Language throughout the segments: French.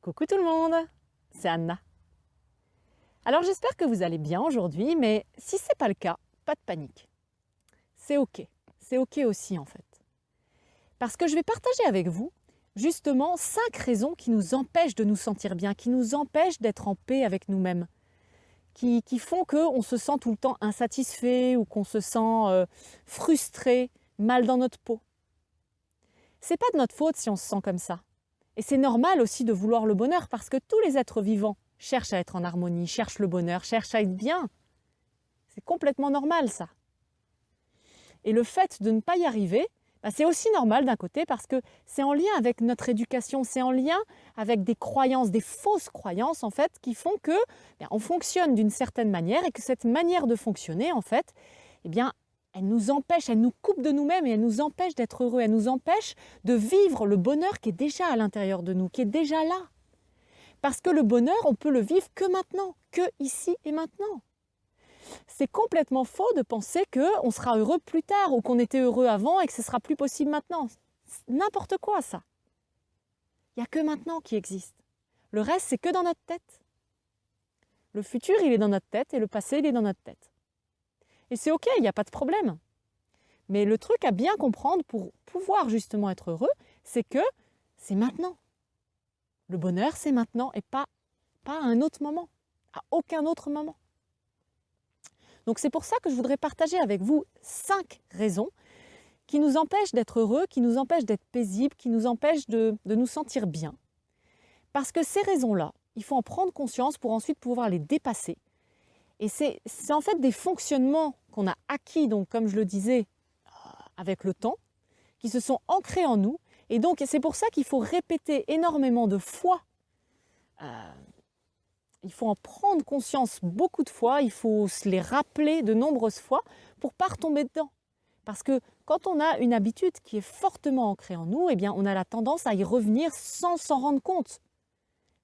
Coucou tout le monde, c'est Anna. Alors j'espère que vous allez bien aujourd'hui, mais si ce n'est pas le cas, pas de panique. C'est ok aussi en fait. Parce que je vais partager avec vous justement 5 raisons qui nous empêchent de nous sentir bien, qui nous empêchent d'être en paix avec nous-mêmes, qui font qu'on se sent tout le temps insatisfait ou qu'on se sent frustré, mal dans notre peau. C'est pas de notre faute si on se sent comme ça. Et c'est normal aussi de vouloir le bonheur parce que tous les êtres vivants cherchent à être en harmonie, cherchent le bonheur, cherchent à être bien. C'est complètement normal ça. Et le fait de ne pas y arriver, c'est aussi normal d'un côté parce que c'est en lien avec notre éducation, c'est en lien avec des croyances, des fausses croyances en fait, qui font que on fonctionne d'une certaine manière et que cette manière de fonctionner en fait, elle nous empêche, elle nous coupe de nous-mêmes et elle nous empêche d'être heureux, elle nous empêche de vivre le bonheur qui est déjà à l'intérieur de nous, qui est déjà là. Parce que le bonheur, on peut le vivre que maintenant, que ici et maintenant. C'est complètement faux de penser qu'on sera heureux plus tard ou qu'on était heureux avant et que ce sera plus possible maintenant. C'est n'importe quoi ça. Il n'y a que maintenant qui existe. Le reste, c'est que dans notre tête. Le futur, il est dans notre tête et le passé, il est dans notre tête. Et c'est ok, il n'y a pas de problème. Mais le truc à bien comprendre pour pouvoir justement être heureux, c'est que c'est maintenant. Le bonheur, c'est maintenant et pas à un autre moment, à aucun autre moment. Donc c'est pour ça que je voudrais partager avec vous 5 raisons qui nous empêchent d'être heureux, qui nous empêchent d'être paisibles, qui nous empêchent de nous sentir bien. Parce que ces raisons-là, il faut en prendre conscience pour ensuite pouvoir les dépasser. Et c'est en fait des fonctionnements qu'on a acquis, donc comme je le disais, avec le temps, qui se sont ancrés en nous. Et donc c'est pour ça qu'il faut répéter énormément de fois. Il faut en prendre conscience beaucoup de fois, il faut se les rappeler de nombreuses fois pour ne pas retomber dedans. Parce que quand on a une habitude qui est fortement ancrée en nous, on a la tendance à y revenir sans s'en rendre compte.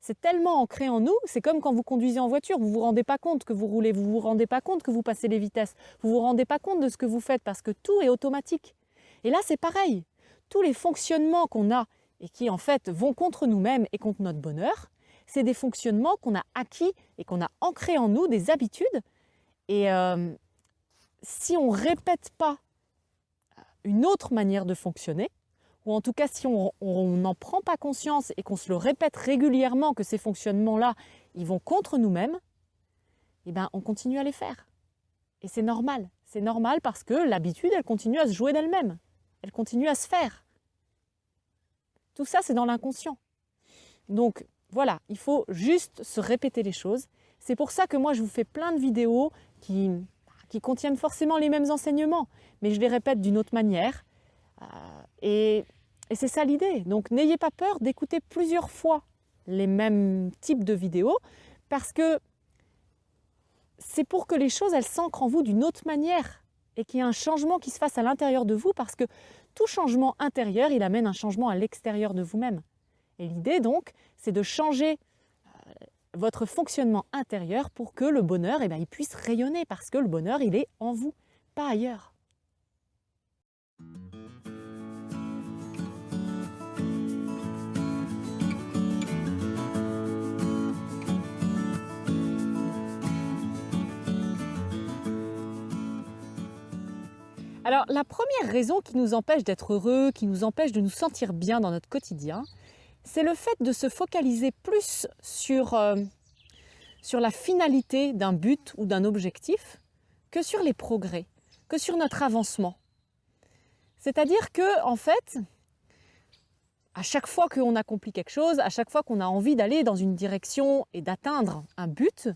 C'est tellement ancré en nous, c'est comme quand vous conduisez en voiture, vous ne vous rendez pas compte que vous roulez, vous ne vous rendez pas compte que vous passez les vitesses, vous ne vous rendez pas compte de ce que vous faites parce que tout est automatique. Et là, c'est pareil. Tous les fonctionnements qu'on a et qui en fait vont contre nous-mêmes et contre notre bonheur, c'est des fonctionnements qu'on a acquis et qu'on a ancrés en nous, des habitudes. Et si on ne répète pas une autre manière de fonctionner, ou en tout cas si on n'en prend pas conscience et qu'on se le répète régulièrement que ces fonctionnements-là, ils vont contre nous-mêmes, on continue à les faire. Et c'est normal. C'est normal parce que l'habitude, elle continue à se jouer d'elle-même. Elle continue à se faire. Tout ça, c'est dans l'inconscient. Donc, voilà, il faut juste se répéter les choses. C'est pour ça que moi, je vous fais plein de vidéos qui contiennent forcément les mêmes enseignements, mais je les répète d'une autre manière. Et c'est ça l'idée. Donc, n'ayez pas peur d'écouter plusieurs fois les mêmes types de vidéos, parce que c'est pour que les choses, elles s'ancrent en vous d'une autre manière et qu'il y ait un changement qui se fasse à l'intérieur de vous, parce que tout changement intérieur, il amène un changement à l'extérieur de vous-même. Et l'idée donc, c'est de changer votre fonctionnement intérieur pour que le bonheur, il puisse rayonner, parce que le bonheur, il est en vous, pas ailleurs. Alors, la première raison qui nous empêche d'être heureux, qui nous empêche de nous sentir bien dans notre quotidien, c'est le fait de se focaliser plus sur la finalité d'un but ou d'un objectif que sur les progrès, que sur notre avancement. C'est-à-dire que, en fait, à chaque fois qu'on accomplit quelque chose, à chaque fois qu'on a envie d'aller dans une direction et d'atteindre un but,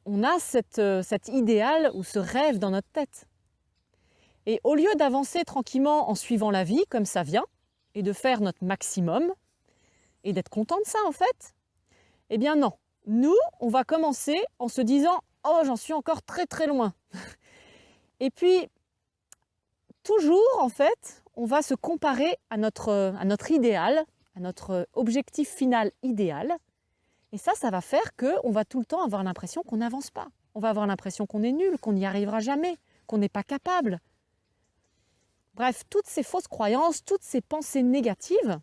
on a cet idéal ou ce rêve dans notre tête. Et au lieu d'avancer tranquillement en suivant la vie comme ça vient, et de faire notre maximum, et d'être content de ça en fait, non. Nous, on va commencer en se disant « Oh, j'en suis encore très très loin ». Et puis, toujours en fait, on va se comparer à notre idéal, à notre objectif final idéal. Et ça va faire qu'on va tout le temps avoir l'impression qu'on n'avance pas. On va avoir l'impression qu'on est nul, qu'on n'y arrivera jamais, qu'on n'est pas capable. Bref, toutes ces fausses croyances, toutes ces pensées négatives,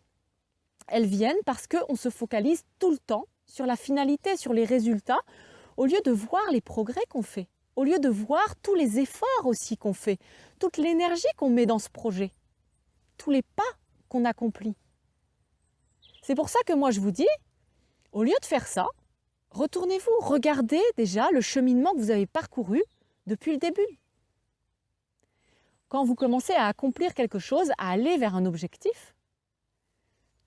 elles viennent parce qu'on se focalise tout le temps sur la finalité, sur les résultats, au lieu de voir les progrès qu'on fait, au lieu de voir tous les efforts aussi qu'on fait, toute l'énergie qu'on met dans ce projet, tous les pas qu'on accomplit. C'est pour ça que moi je vous dis, au lieu de faire ça, retournez-vous, regardez déjà le cheminement que vous avez parcouru depuis le début. Quand vous commencez à accomplir quelque chose, à aller vers un objectif,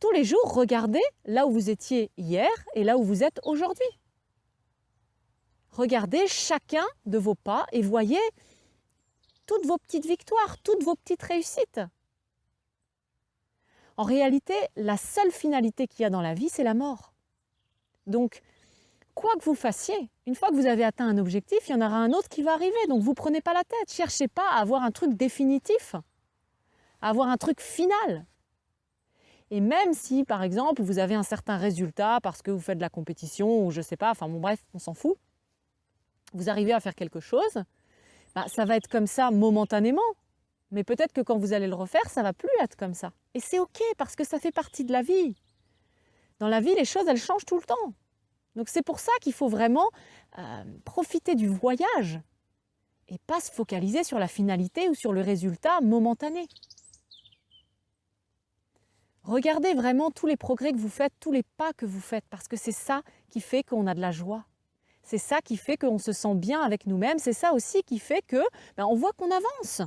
tous les jours, regardez là où vous étiez hier et là où vous êtes aujourd'hui. Regardez chacun de vos pas et voyez toutes vos petites victoires, toutes vos petites réussites. En réalité, la seule finalité qu'il y a dans la vie, c'est la mort. Donc, quoi que vous fassiez, une fois que vous avez atteint un objectif, il y en aura un autre qui va arriver. Donc, vous ne prenez pas la tête. Cherchez pas à avoir un truc définitif, à avoir un truc final. Et même si, par exemple, vous avez un certain résultat parce que vous faites de la compétition ou je ne sais pas, enfin bon bref, on s'en fout, vous arrivez à faire quelque chose, ça va être comme ça momentanément. Mais peut-être que quand vous allez le refaire, ça ne va plus être comme ça. Et c'est OK parce que ça fait partie de la vie. Dans la vie, les choses, elles changent tout le temps. Donc c'est pour ça qu'il faut vraiment profiter du voyage et pas se focaliser sur la finalité ou sur le résultat momentané. Regardez vraiment tous les progrès que vous faites, tous les pas que vous faites, parce que c'est ça qui fait qu'on a de la joie. C'est ça qui fait qu'on se sent bien avec nous-mêmes. C'est ça aussi qui fait que on voit qu'on avance.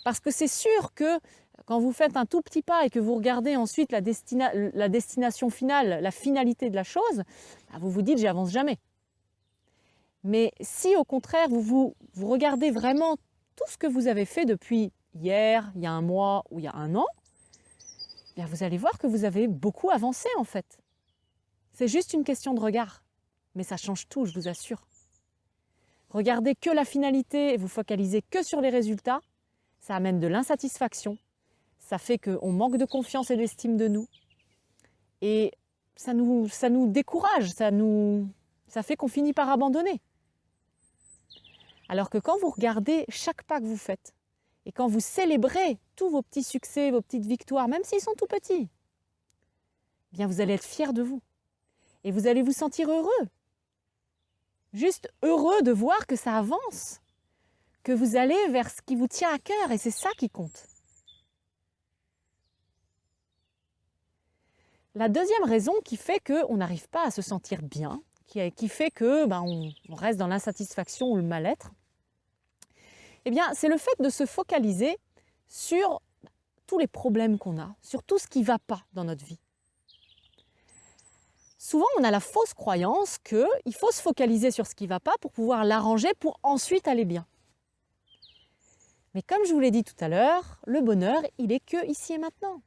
Parce que c'est sûr que quand vous faites un tout petit pas et que vous regardez ensuite la destination finale, la finalité de la chose, vous vous dites « j'avance jamais ». Mais si au contraire vous regardez vraiment tout ce que vous avez fait depuis hier, il y a un mois ou il y a un an, vous allez voir que vous avez beaucoup avancé en fait. C'est juste une question de regard, mais ça change tout, je vous assure. Regardez que la finalité et vous focalisez que sur les résultats, ça amène de l'insatisfaction, ça fait qu'on manque de confiance et d'estime de nous, et ça nous décourage, ça fait qu'on finit par abandonner. Alors que quand vous regardez chaque pas que vous faites, et quand vous célébrez tous vos petits succès, vos petites victoires, même s'ils sont tout petits, vous allez être fiers de vous. Et vous allez vous sentir heureux. Juste heureux de voir que ça avance, que vous allez vers ce qui vous tient à cœur, et c'est ça qui compte. La deuxième raison qui fait qu'on n'arrive pas à se sentir bien, qui fait que on reste dans l'insatisfaction ou le mal-être, c'est le fait de se focaliser sur tous les problèmes qu'on a, sur tout ce qui ne va pas dans notre vie. Souvent, on a la fausse croyance qu'il faut se focaliser sur ce qui ne va pas pour pouvoir l'arranger pour ensuite aller bien. Mais comme je vous l'ai dit tout à l'heure, le bonheur, il est que ici et maintenant.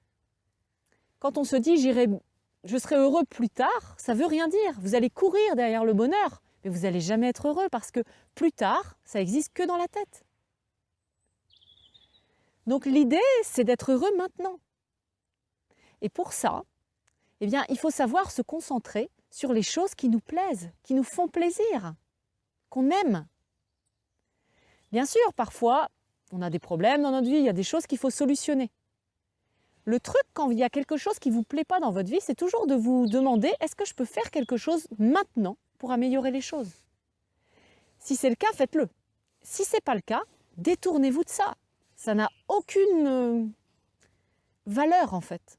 Quand on se dit « je serai heureux plus tard », ça ne veut rien dire. Vous allez courir derrière le bonheur, mais vous n'allez jamais être heureux parce que plus tard, ça n'existe que dans la tête. Donc l'idée, c'est d'être heureux maintenant. Et pour ça, il faut savoir se concentrer sur les choses qui nous plaisent, qui nous font plaisir, qu'on aime. Bien sûr, parfois, on a des problèmes dans notre vie, il y a des choses qu'il faut solutionner. Le truc, quand il y a quelque chose qui ne vous plaît pas dans votre vie, c'est toujours de vous demander « est-ce que je peux faire quelque chose maintenant pour améliorer les choses ?» Si c'est le cas, faites-le. Si ce n'est pas le cas, détournez-vous de ça. Ça n'a aucune valeur en fait.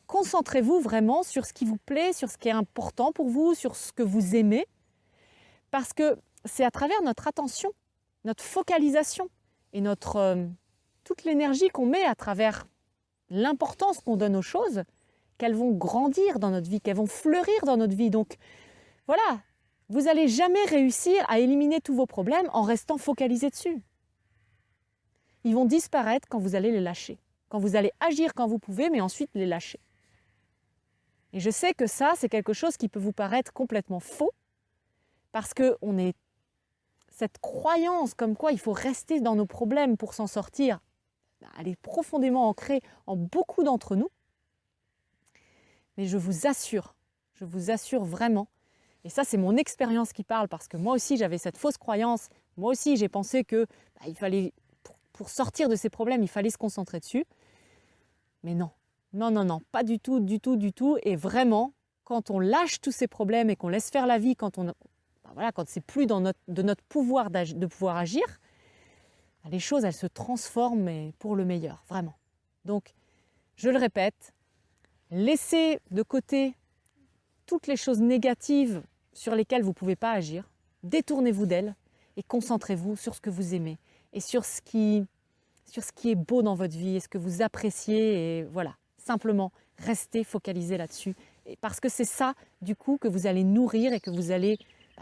Concentrez-vous vraiment sur ce qui vous plaît, sur ce qui est important pour vous, sur ce que vous aimez, parce que c'est à travers notre attention, notre focalisation et toute l'énergie qu'on met à travers l'importance qu'on donne aux choses, qu'elles vont grandir dans notre vie, qu'elles vont fleurir dans notre vie. Donc voilà, vous n'allez jamais réussir à éliminer tous vos problèmes en restant focalisé dessus. Ils vont disparaître quand vous allez les lâcher, quand vous allez agir quand vous pouvez, mais ensuite les lâcher. Et je sais que ça, c'est quelque chose qui peut vous paraître complètement faux, parce qu'on est cette croyance comme quoi il faut rester dans nos problèmes pour s'en sortir, elle est profondément ancrée en beaucoup d'entre nous. Mais je vous assure vraiment, et ça c'est mon expérience qui parle, parce que moi aussi j'avais cette fausse croyance, moi aussi j'ai pensé que il fallait, pour sortir de ces problèmes, il fallait se concentrer dessus. Mais non, Non, non, non, pas du tout, du tout, du tout. Et vraiment, quand on lâche tous ces problèmes et qu'on laisse faire la vie, quand voilà, quand c'est plus de notre pouvoir de pouvoir agir, les choses, elles se transforment, mais pour le meilleur, vraiment. Donc, je le répète, laissez de côté toutes les choses négatives sur lesquelles vous ne pouvez pas agir, détournez-vous d'elles et concentrez-vous sur ce que vous aimez et sur ce qui est beau dans votre vie et ce que vous appréciez. Et voilà, simplement, restez focalisés là-dessus. Et parce que c'est ça, du coup, que vous allez nourrir et que vous allez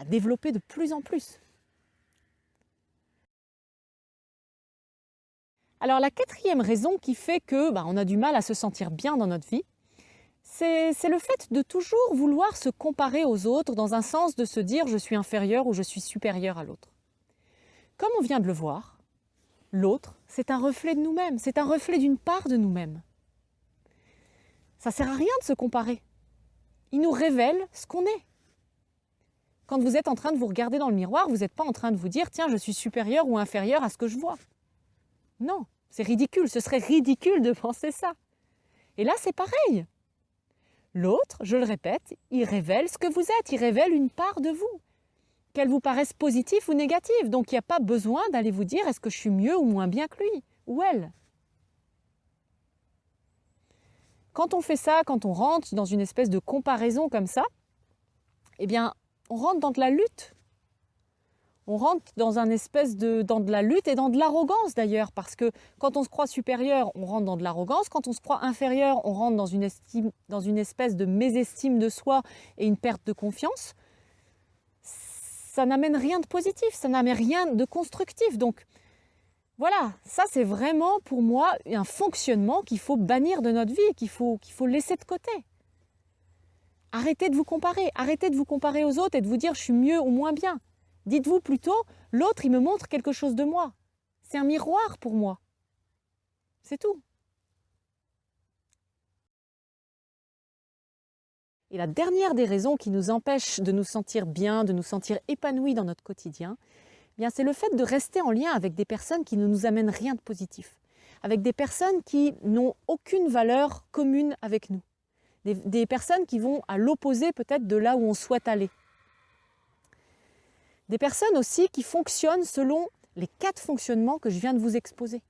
développer de plus en plus. Alors la quatrième raison qui fait que on a du mal à se sentir bien dans notre vie, c'est le fait de toujours vouloir se comparer aux autres dans un sens de se dire je suis inférieur ou je suis supérieur à l'autre. Comme on vient de le voir, l'autre, c'est un reflet de nous-mêmes, c'est un reflet d'une part de nous-mêmes. Ça ne sert à rien de se comparer. Il nous révèle ce qu'on est. Quand vous êtes en train de vous regarder dans le miroir, vous n'êtes pas en train de vous dire « tiens, je suis supérieur ou inférieur à ce que je vois ». Non, c'est ridicule, ce serait ridicule de penser ça. Et là, c'est pareil. L'autre, je le répète, il révèle ce que vous êtes, il révèle une part de vous, qu'elle vous paraisse positive ou négative. Donc, il n'y a pas besoin d'aller vous dire est-ce que je suis mieux ou moins bien que lui ou elle. Quand on fait ça, quand on rentre dans une espèce de comparaison comme ça, eh bien, on rentre dans de la lutte. On rentre dans de la lutte et dans de l'arrogance d'ailleurs, parce que quand on se croit supérieur, on rentre dans de l'arrogance. Quand on se croit inférieur, on rentre dans une espèce de mésestime de soi et une perte de confiance. Ça n'amène rien de positif, ça n'amène rien de constructif. Donc voilà, ça c'est vraiment pour moi un fonctionnement qu'il faut bannir de notre vie, qu'il faut laisser de côté. Arrêtez de vous comparer aux autres et de vous dire je suis mieux ou moins bien. Dites-vous plutôt, l'autre, il me montre quelque chose de moi. C'est un miroir pour moi. C'est tout. Et la dernière des raisons qui nous empêche de nous sentir bien, de nous sentir épanouis dans notre quotidien, c'est le fait de rester en lien avec des personnes qui ne nous amènent rien de positif. Avec des personnes qui n'ont aucune valeur commune avec nous. Des personnes qui vont à l'opposé peut-être de là où on souhaite aller. Des personnes aussi qui fonctionnent selon les 4 fonctionnements que je viens de vous exposer.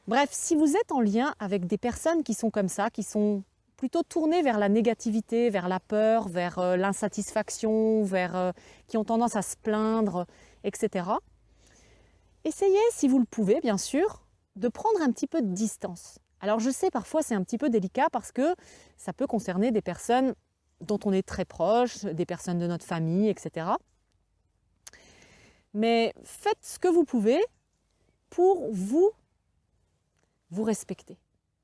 Bref, si vous êtes en lien avec des personnes qui sont comme ça, qui sont plutôt tournées vers la négativité, vers la peur, vers l'insatisfaction, qui ont tendance à se plaindre, etc. Essayez, si vous le pouvez, bien sûr, de prendre un petit peu de distance. Alors je sais, parfois c'est un petit peu délicat parce que ça peut concerner des personnes dont on est très proche, des personnes de notre famille, etc. Mais faites ce que vous pouvez pour vous respecter,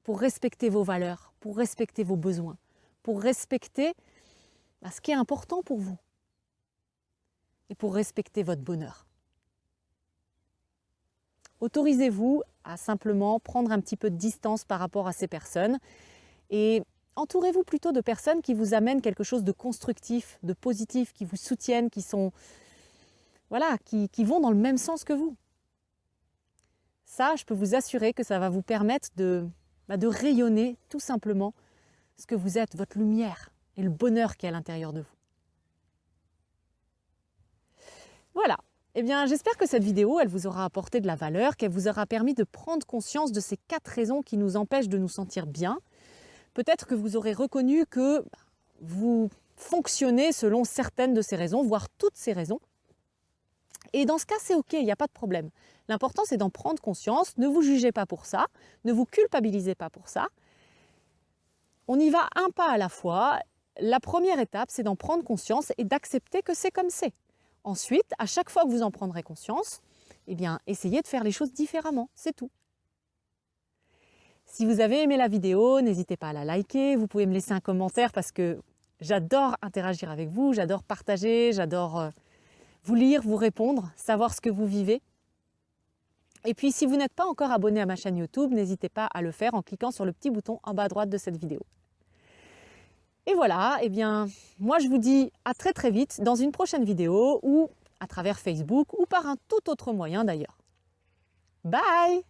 pour respecter vos valeurs, pour respecter vos besoins, pour respecter ce qui est important pour vous et pour respecter votre bonheur. Autorisez-vous à simplement prendre un petit peu de distance par rapport à ces personnes et entourez-vous plutôt de personnes qui vous amènent quelque chose de constructif, de positif, qui vous soutiennent, qui vont dans le même sens que vous. Ça, je peux vous assurer que ça va vous permettre de rayonner tout simplement ce que vous êtes, votre lumière et le bonheur qui est à l'intérieur de vous. Voilà. J'espère que cette vidéo, elle vous aura apporté de la valeur, qu'elle vous aura permis de prendre conscience de ces 4 raisons qui nous empêchent de nous sentir bien. Peut-être que vous aurez reconnu que vous fonctionnez selon certaines de ces raisons, voire toutes ces raisons. Et dans ce cas, c'est OK, il n'y a pas de problème. L'important, c'est d'en prendre conscience. Ne vous jugez pas pour ça, ne vous culpabilisez pas pour ça. On y va un pas à la fois. La première étape, c'est d'en prendre conscience et d'accepter que c'est comme c'est. Ensuite, à chaque fois que vous en prendrez conscience, essayez de faire les choses différemment, c'est tout. Si vous avez aimé la vidéo, n'hésitez pas à la liker. Vous pouvez me laisser un commentaire parce que j'adore interagir avec vous, j'adore partager, j'adore vous lire, vous répondre, savoir ce que vous vivez. Et puis, si vous n'êtes pas encore abonné à ma chaîne YouTube, n'hésitez pas à le faire en cliquant sur le petit bouton en bas à droite de cette vidéo. Et voilà, moi je vous dis à très très vite dans une prochaine vidéo ou à travers Facebook ou par un tout autre moyen d'ailleurs. Bye!